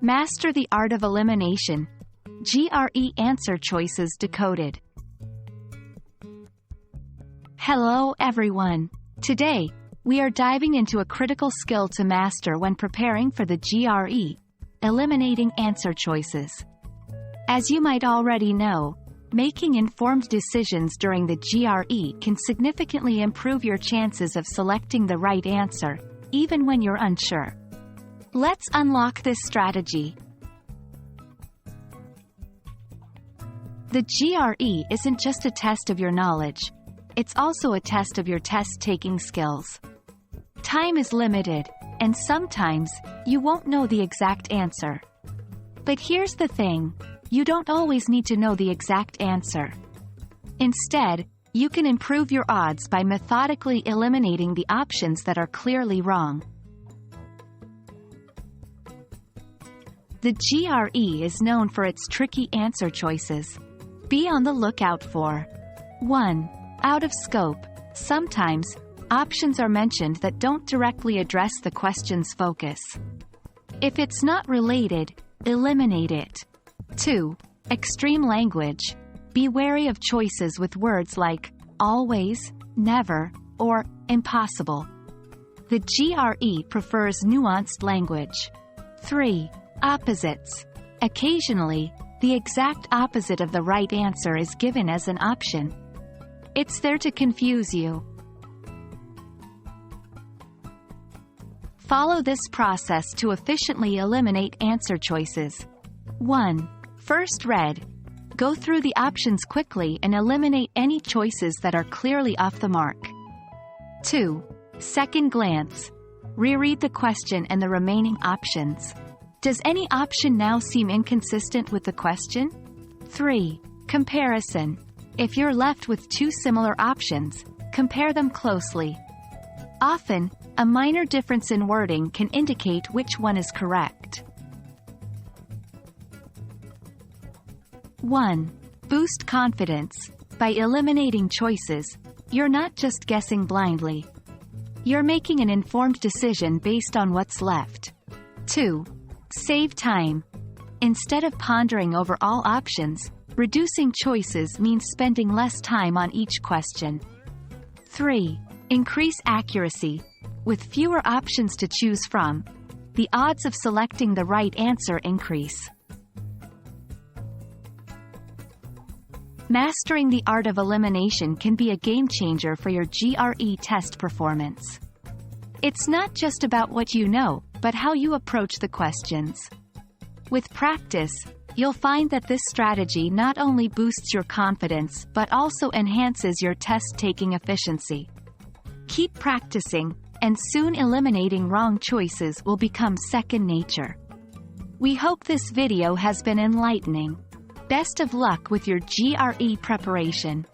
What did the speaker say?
Master the Art of Elimination. GRE Answer Choices Decoded. Hello everyone. Today, we are diving into a critical skill to master when preparing for the GRE, eliminating answer choices. As you might already know, making informed decisions during the GRE can significantly improve your chances of selecting the right answer, even when you're unsure. Let's unlock this strategy. The GRE isn't just a test of your knowledge, it's also a test of your test-taking skills. Time is limited, and sometimes, you won't know the exact answer. But here's the thing, you don't always need to know the exact answer. Instead, you can improve your odds by methodically eliminating the options that are clearly wrong. The GRE is known for its tricky answer choices. Be on the lookout for 1. Out of scope. Sometimes, options are mentioned that don't directly address the question's focus. If it's not related, eliminate it. 2. Extreme language. Be wary of choices with words like always, never, or impossible. The GRE prefers nuanced language. 3. Opposites. Occasionally, the exact opposite of the right answer is given as an option. It's there to confuse you. Follow this process to efficiently eliminate answer choices. 1. First read. Go through the options quickly and eliminate any choices that are clearly off the mark. 2. Second glance. Reread the question and the remaining options. Does any option now seem inconsistent with the question? 3. Comparison. If you're left with two similar options, compare them closely. Often, a minor difference in wording can indicate which one is correct. 1. Boost confidence. By eliminating choices, you're not just guessing blindly. You're making an informed decision based on what's left. 2. Save time. Instead of pondering over all options, reducing choices means spending less time on each question. 3. Increase accuracy. With fewer options to choose from, the odds of selecting the right answer increase. Mastering the art of elimination can be a game-changer for your GRE test performance. It's not just about what you know, but how you approach the questions. With practice, you'll find that this strategy not only boosts your confidence but also enhances your test-taking efficiency. Keep practicing, and soon eliminating wrong choices will become second nature. We hope this video has been enlightening. Best of luck with your GRE preparation.